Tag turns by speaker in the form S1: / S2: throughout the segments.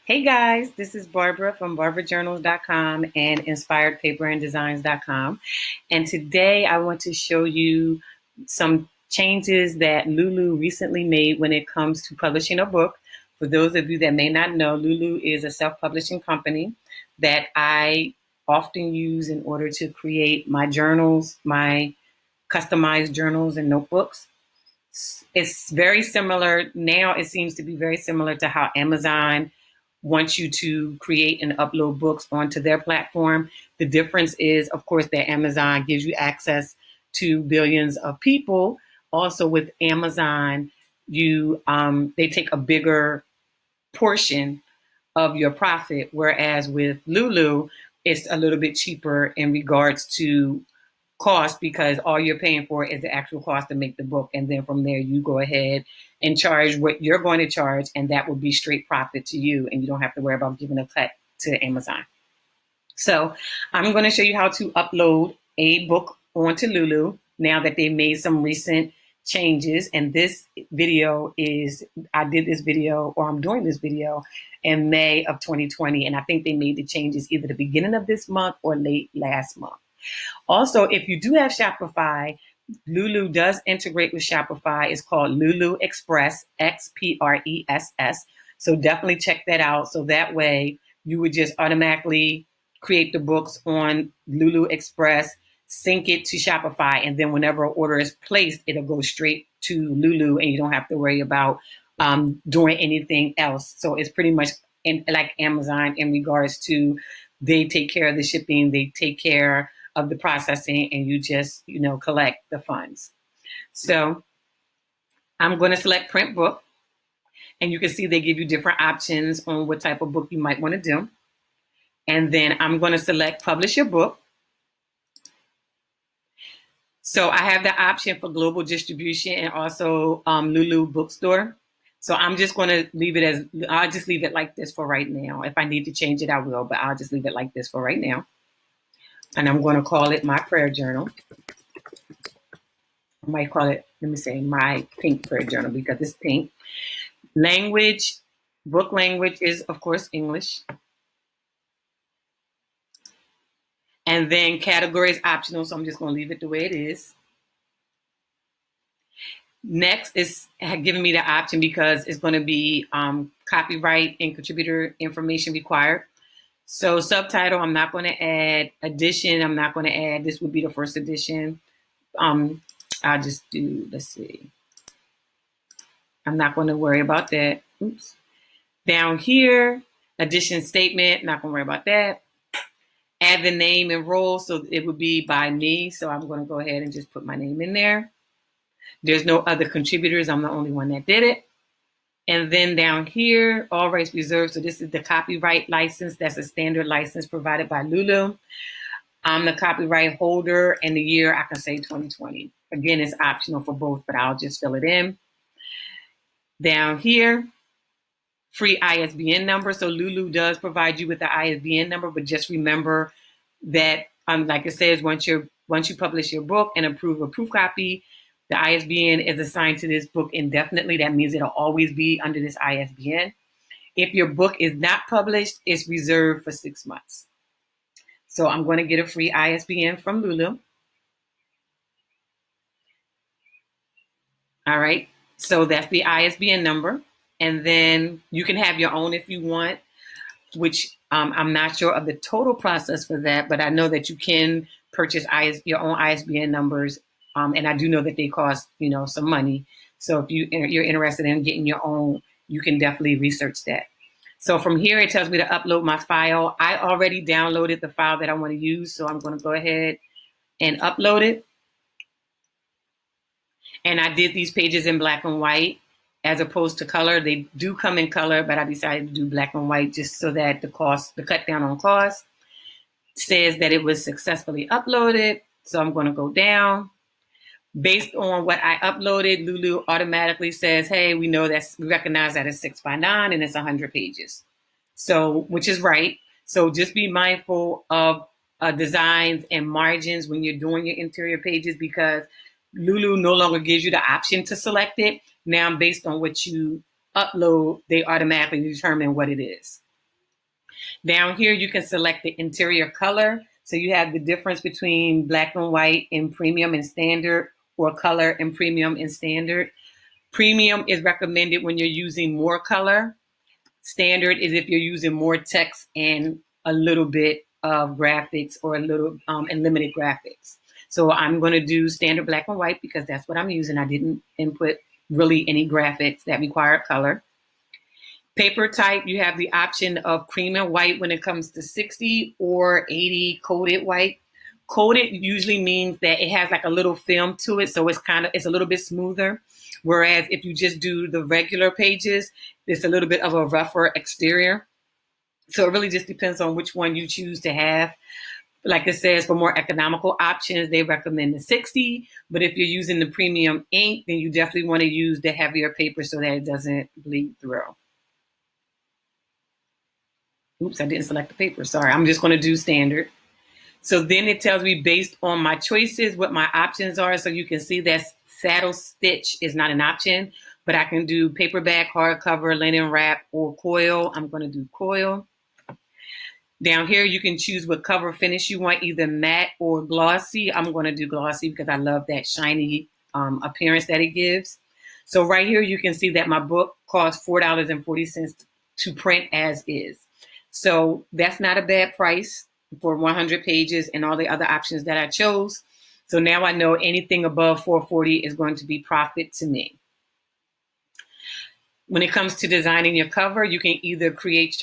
S1: Hey guys, this is Barbara from barbarajournals.com and inspiredpaperanddesigns.com. And today I want to show you some changes that Lulu recently made when it comes to publishing a book. For those of you that may not know, Lulu is a self-publishing company that I often use in order to create my journals, my customized journals and notebooks. It's very similar now. It seems to be very similar to how Amazon wants you to create and upload books onto their platform. The difference is, of course, that Amazon gives you access to billions of people. Also, with Amazon, they take a bigger portion of your profit, whereas with Lulu, it's a little bit cheaper in regards to cost because all you're paying for is the actual cost to make the book. And then from there, you go ahead and charge what you're going to charge, and that will be straight profit to you. And you don't have to worry about giving a cut to Amazon. So I'm going to show you how to upload a book onto Lulu now that they made some recent changes. And this video I'm doing this video in May of 2020. And I think they made the changes either the beginning of this month or late last month. Also, if you do have Shopify, Lulu does integrate with Shopify. It's called Lulu Express, Xpress. So definitely check that out. So that way you would just automatically create the books on Lulu Express, sync it to Shopify, and then whenever an order is placed, it'll go straight to Lulu and you don't have to worry about doing anything else. So it's pretty much like Amazon in regards to they take care of the shipping, they take care of the processing, and you just, collect the funds. So I'm going to select print book, and you can see they give you different options on what type of book you might want to do. And then I'm going to select publish your book. So I have the option for global distribution and also Lulu bookstore. So I'm just going to I'll just leave it like this for right now. If I need to change it, I will, but I'll just leave it like this for right now. And I'm going to call it my prayer journal. I might call it, my pink prayer journal because it's pink. Book language is, of course, English. And then category is optional, so I'm just going to leave it the way it is. Next is giving me the option because it's going to be copyright and contributor information required. So subtitle, I'm not going to add. Edition, I'm not going to add. This would be the first edition. I'll just do, let's see. I'm not going to worry about that. Oops. Down here, edition statement, not going to worry about that. Add the name and role, so it would be by me. So I'm going to go ahead and just put my name in there. There's no other contributors. I'm the only one that did it. And then down here, all rights reserved. So this is the copyright license. That's a standard license provided by Lulu. I'm the copyright holder, and the year I can say 2020. Again, it's optional for both, but I'll just fill it in. Down here, free ISBN number. So Lulu does provide you with the ISBN number, but just remember that, like it says, once you publish your book and approve a proof copy, the ISBN is assigned to this book indefinitely. That means it'll always be under this ISBN. If your book is not published, it's reserved for 6 months. So I'm going to get a free ISBN from Lulu. All right. So that's the ISBN number. And then you can have your own if you want, which I'm not sure of the total process for that, but I know that you can purchase your own ISBN numbers. And I do know that they cost, some money. So if you're interested in getting your own, you can definitely research that. So from here, it tells me to upload my file. I already downloaded the file that I want to use. So I'm going to go ahead and upload it. And I did these pages in black and white as opposed to color. They do come in color, but I decided to do black and white just so that the cut down on cost says that it was successfully uploaded. So I'm going to go down. Based on what I uploaded, Lulu automatically says, hey, we recognize that it's 6x9 and it's 100 pages. So, which is right. So just be mindful of designs and margins when you're doing your interior pages because Lulu no longer gives you the option to select it. Now, based on what you upload, they automatically determine what it is. Down here, you can select the interior color. So you have the difference between black and white and premium and standard, or color and premium and standard. Premium is recommended when you're using more color. Standard is if you're using more text and a little bit of graphics, or a little and limited graphics. So I'm going to do standard black and white because that's what I'm using. I didn't input really any graphics that require color. Paper type, you have the option of cream and white when it comes to 60 or 80 coated white. Coated usually means that it has like a little film to it, so it's a little bit smoother. Whereas if you just do the regular pages, it's a little bit of a rougher exterior. So it really just depends on which one you choose to have. Like it says, for more economical options, they recommend the 60. But if you're using the premium ink, then you definitely want to use the heavier paper so that it doesn't bleed through. Oops, I didn't select the paper. Sorry, I'm just going to do standard. So then it tells me based on my choices what my options are. So you can see that saddle stitch is not an option, but I can do paperback, hardcover, linen wrap, or coil. I'm going to do coil. Down here, you can choose what cover finish you want, either matte or glossy. I'm going to do glossy because I love that shiny appearance that it gives. So right here, you can see that my book costs $4.40 to print as is. So that's not a bad price for 100 pages and all the other options that I chose. So now I know anything above $4.40 is going to be profit to me. When it comes to designing your cover, you can either create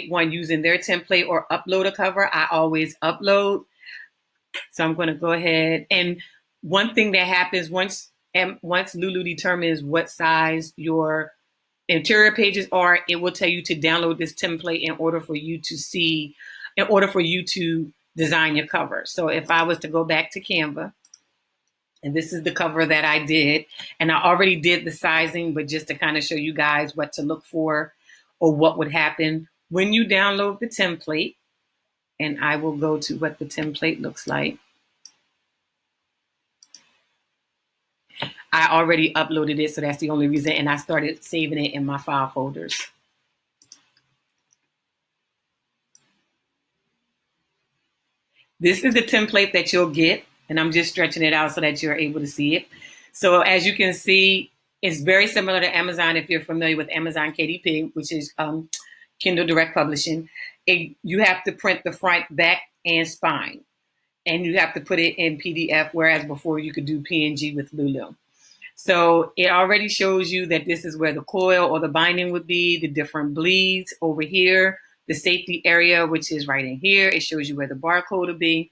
S1: one using their template or upload a cover. I always upload. So I'm going to go ahead. And one thing that happens once Lulu determines what size your interior pages are, it will tell you to download this template in order for you to design your cover. So if I was to go back to Canva, and this is the cover that I did, and I already did the sizing, but just to kind of show you guys what to look for or what would happen when you download the template. And I will go to what the template looks like. I already uploaded it, so that's the only reason. And I started saving it in my file folders. This is the template that you'll get, and I'm just stretching it out so that you're able to see it. So as you can see, it's very similar to Amazon if you're familiar with Amazon KDP, which is Kindle Direct Publishing. You have to print the front, back, and spine, and you have to put it in PDF, whereas before you could do PNG with Lulu. So it already shows you that this is where the coil or the binding would be, the different bleeds over here, the safety area, which is right in here. It shows you where the barcode will be.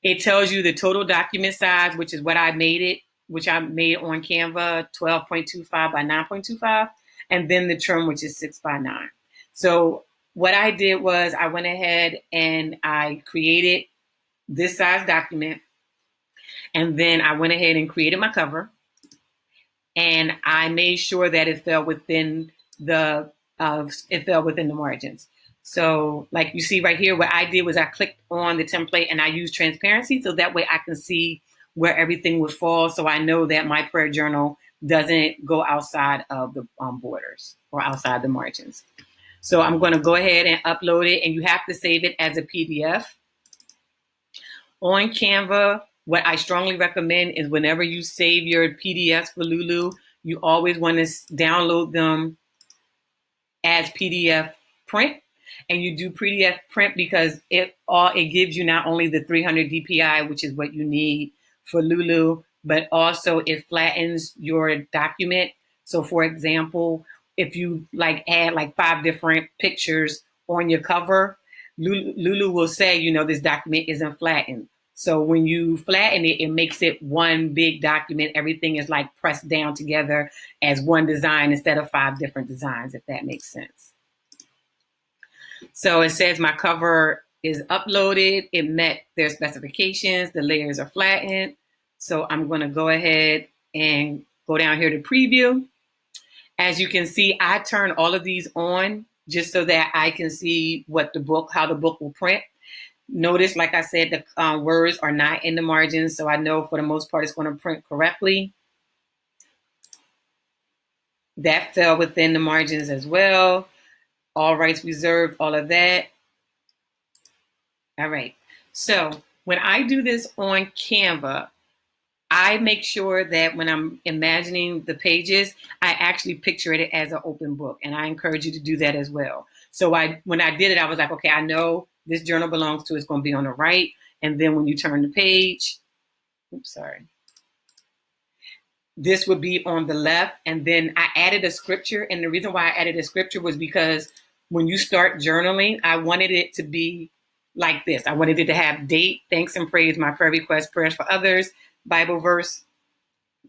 S1: It tells you the total document size, which is what I made it, which I made on Canva, 12.25 by 9.25, and then the trim, which is 6 by 9. So what I did was I went ahead and I created this size document, and then I went ahead and created my cover, and I made sure that it fell within the margins. So like you see right here, what I did was I clicked on the template and I used transparency, so that way I can see where everything would fall, so I know that my prayer journal doesn't go outside of the borders or outside the margins. So I'm going to go ahead and upload it, and you have to save it as a PDF. On Canva, what I strongly recommend is whenever you save your PDFs for Lulu, you always want to download them as PDF print. And you do PDF print because it gives you not only the 300 DPI, which is what you need for Lulu, but also it flattens your document. So for example, if you add 5 different pictures on your cover, Lulu will say, this document isn't flattened. So when you flatten it, it makes it one big document. Everything is pressed down together as one design instead of 5 different designs, if that makes sense. So it says my cover is uploaded. It met their specifications. The layers are flattened. So I'm going to go ahead and go down here to preview. As you can see, I turn all of these on just so that I can see how the book will print. Notice, like I said, the words are not in the margins, so I know for the most part it's going to print correctly. That fell within the margins as well. all rights reserved, all of that. All right. So when I do this on Canva, I make sure that when I'm imagining the pages, I actually picture it as an open book. And I encourage you to do that as well. So when I did it, I was like, okay, I know this journal belongs to, it's going to be on the right. And then when you turn the page, oops, sorry. This would be on the left. And then I added a scripture. And the reason why I added a scripture was because when you start journaling, I wanted it to be like this. I wanted it to have date, thanks and praise, my prayer request, prayers for others, Bible verse,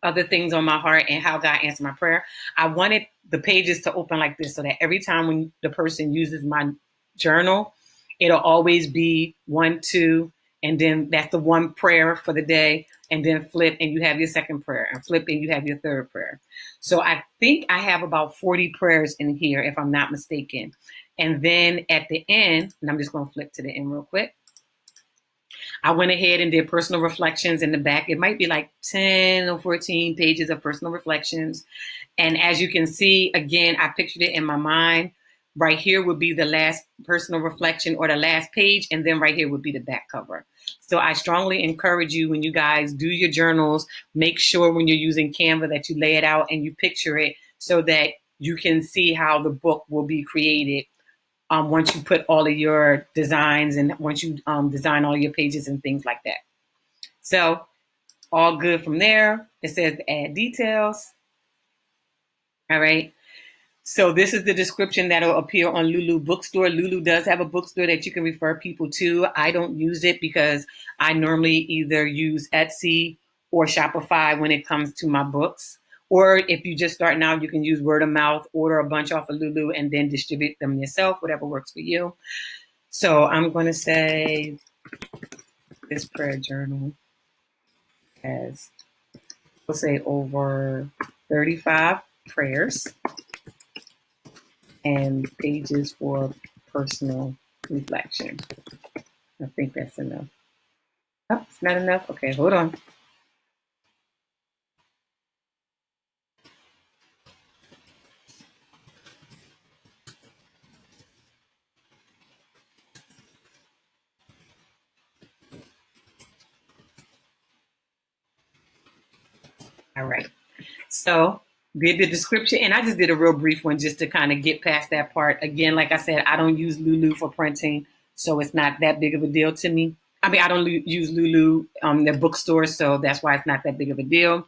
S1: other things on my heart, and how God answered my prayer. I wanted the pages to open like this so that every time when the person uses my journal, it'll always be 1, 2, and then that's the one prayer for the day, and then flip and you have your second prayer, and flip and you have your third prayer. So I think I have about 40 prayers in here, if I'm not mistaken. And then at the end, and I'm just going to flip to the end real quick, I went ahead and did personal reflections in the back. It might be like 10 or 14 pages of personal reflections. And as you can see, again, I pictured it in my mind. Right here would be the last personal reflection or the last page. And then right here would be the back cover. So I strongly encourage you, when you guys do your journals, make sure when you're using Canva that you lay it out and you picture it so that you can see how the book will be created. Once you put all of your designs and once you design all your pages and things like that. So all good from there. It says to add details. All right. So this is the description that will appear on Lulu Bookstore. Lulu does have a bookstore that you can refer people to. I don't use it because I normally either use Etsy or Shopify when it comes to my books. Or if you just starting out, you can use word of mouth, order a bunch off of Lulu, and then distribute them yourself, whatever works for you. So I'm going to say this prayer journal has, we'll say, over 35 prayers and pages for personal reflection. I think that's enough. Oh, it's not enough? Okay, hold on. All right. So did the description, and I just did a real brief one just to kind of get past that part. Again, like I said, I don't use Lulu for printing, so it's not that big of a deal to me. I mean, I don't use Lulu, their bookstore, so that's why it's not that big of a deal.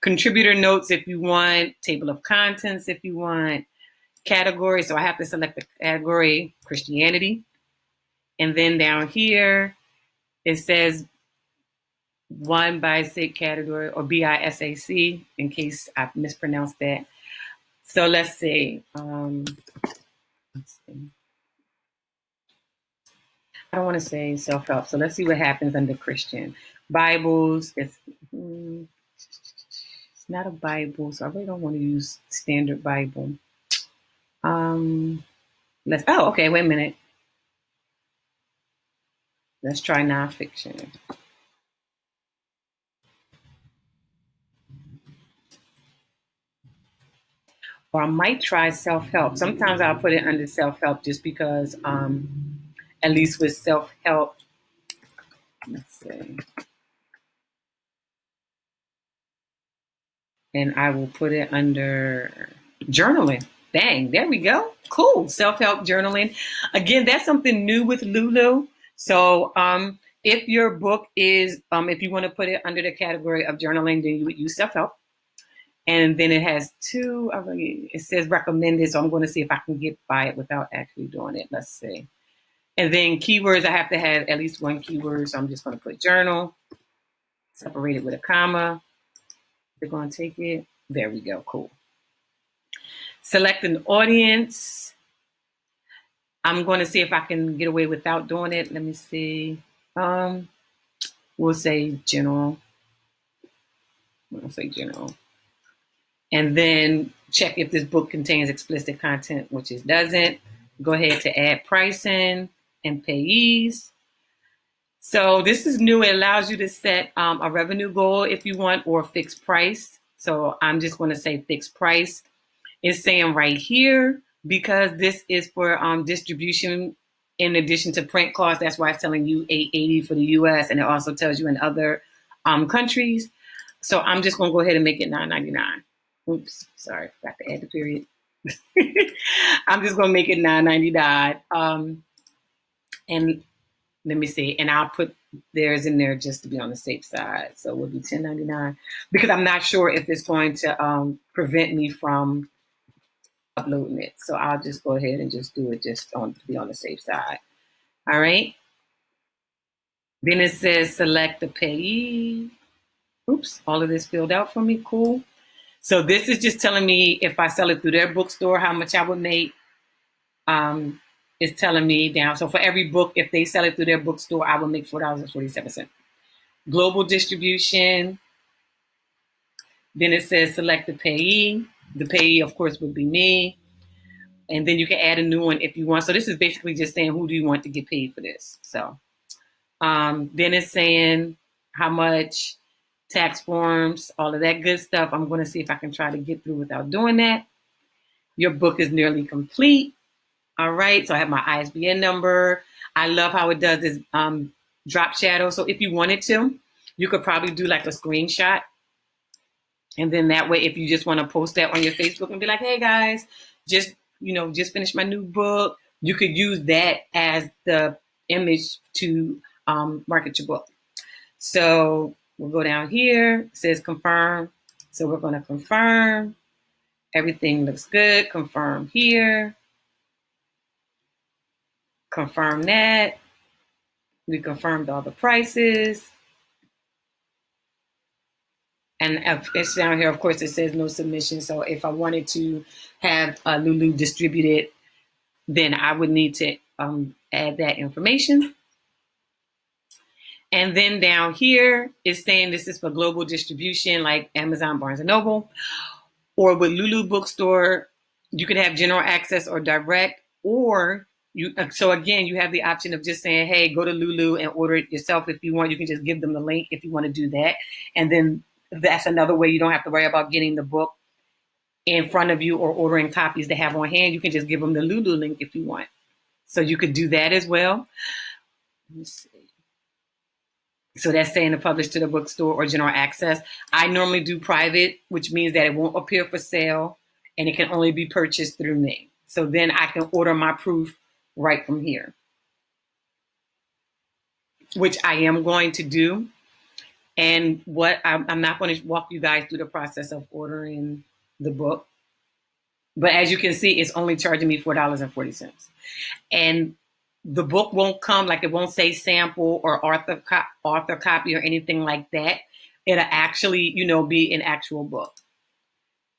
S1: Contributor notes if you want, table of contents if you want, category. So I have to select the category Christianity. And then down here, it says one BISAC category, or BISAC, in case I mispronounced that. So let's see. I don't want to say self-help. So let's see what happens under Christian. Bibles, it's not a Bible, so I really don't want to use standard Bible. Okay, wait a minute. Let's try nonfiction. Or I might try self-help. Sometimes I'll put it under self-help just because, at least with self-help, let's see. And I will put it under journaling. Bang, there we go. Cool, self-help journaling. Again, that's something new with Lulu. So if your book is, if you want to put it under the category of journaling, then you would use self-help. And then it has two, it says recommended, so I'm going to see if I can get by it without actually doing it. Let's see. And then keywords, I have to have at least one keyword, so I'm just going to put journal, separate it with a comma. They're going to take it. There we go, cool. Select an audience. I'm going to see if I can get away without doing it. Let me see. We'll say general. We'll say general. And then check if this book contains explicit content, which it doesn't. Go ahead to add pricing and payees. So this is new. It allows you to set a revenue goal if you want, or fixed price. So I'm just going to say fixed price. It's saying right here, because this is for distribution in addition to print costs. That's why it's telling you $8.80 for the US, and it also tells you in other countries. So I'm just going to go ahead and make it $9.99. Oops, sorry, forgot to add the period. I'm just going to make it $9.99. And let me see, and I'll put theirs in there just to be on the safe side. So it will be $10.99 because I'm not sure if it's going to prevent me from uploading it. So I'll just go ahead and just do it just to be on the safe side. All right. Then it says select the payee. Oops, all of this filled out for me. Cool. So this is just telling me if I sell it through their bookstore, how much I would make. It's telling me down. So for every book, if they sell it through their bookstore, I will make $4.47. Global distribution. Then it says select the payee. The payee, of course, would be me. And then you can add a new one if you want. So this is basically just saying who do you want to get paid for this. So then it's saying how much, tax forms, all of that good stuff. I'm going to see if I can try to get through without doing that. Your book is nearly complete. All right. So I have my ISBN number. I love how it does this drop shadow. So if you wanted to, you could probably do like a screenshot. And then that way, if you just want to post that on your Facebook and be like, hey guys, just finished my new book, you could use that as the image to market your book. So we'll go down here. It says confirm. So we're going to confirm. Everything looks good. Confirm here. Confirm that. We confirmed all the prices. And it's down here, of course, it says no submission. So if I wanted to have Lulu distributed, then I would need to add that information. And then down here is saying this is for global distribution like Amazon, Barnes & Noble. Or with Lulu Bookstore, you can have general access or direct. Or so again, you have the option of just saying, hey, go to Lulu and order it yourself if you want. You can just give them the link if you want to do that. And then that's another way you don't have to worry about getting the book in front of you or ordering copies to have on hand. You can just give them the Lulu link if you want. So you could do that as well. Let me see. So that's saying to publish to the bookstore or general access. I normally do private, which means that it won't appear for sale and it can only be purchased through me. So then I can order my proof right from here, which I am going to do. And what I'm not going to walk you guys through the process of ordering the book. But as you can see, it's only charging me $4.40. And the book won't come, like it won't say sample or author copy or anything like that. It'll actually, be an actual book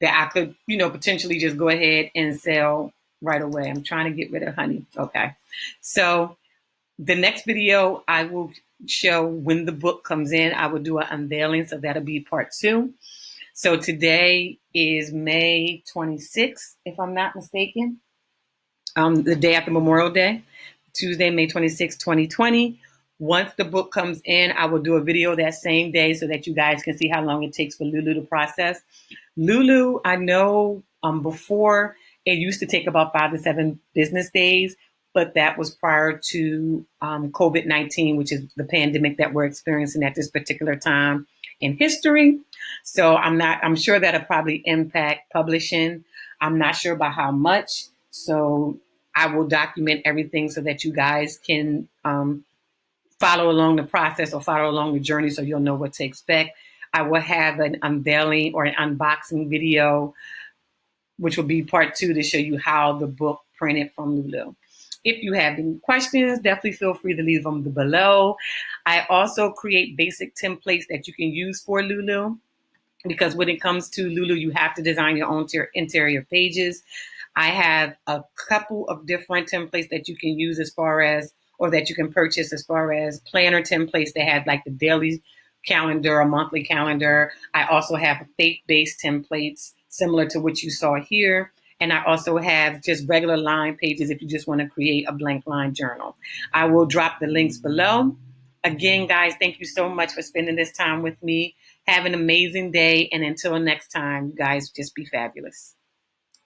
S1: that I could, potentially just go ahead and sell right away. I'm trying to get rid of honey. Okay. So the next video, I will show when the book comes in. I will do an unveiling. So that'll be part 2. So today is May 26th, if I'm not mistaken. The day after Memorial Day. Tuesday, May 26, 2020. Once the book comes in, I will do a video that same day so that you guys can see how long it takes for Lulu to process. Lulu, I know before it used to take about 5 to 7 business days, but that was prior to COVID-19, which is the pandemic that we're experiencing at this particular time in history. So I'm sure that'll probably impact publishing. I'm not sure about how much. So I will document everything so that you guys can follow along the process or follow along the journey so you'll know what to expect. I will have an unveiling or an unboxing video, which will be part 2 to show you how the book printed from Lulu. If you have any questions, definitely feel free to leave them below. I also create basic templates that you can use for Lulu, because when it comes to Lulu, you have to design your own interior pages. I have a couple of different templates that you can use or that you can purchase as far as planner templates that have like the daily calendar or monthly calendar. I also have faith-based templates similar to what you saw here. And I also have just regular line pages if you just want to create a blank line journal. I will drop the links below. Again, guys, thank you so much for spending this time with me. Have an amazing day. And until next time, you guys just be fabulous.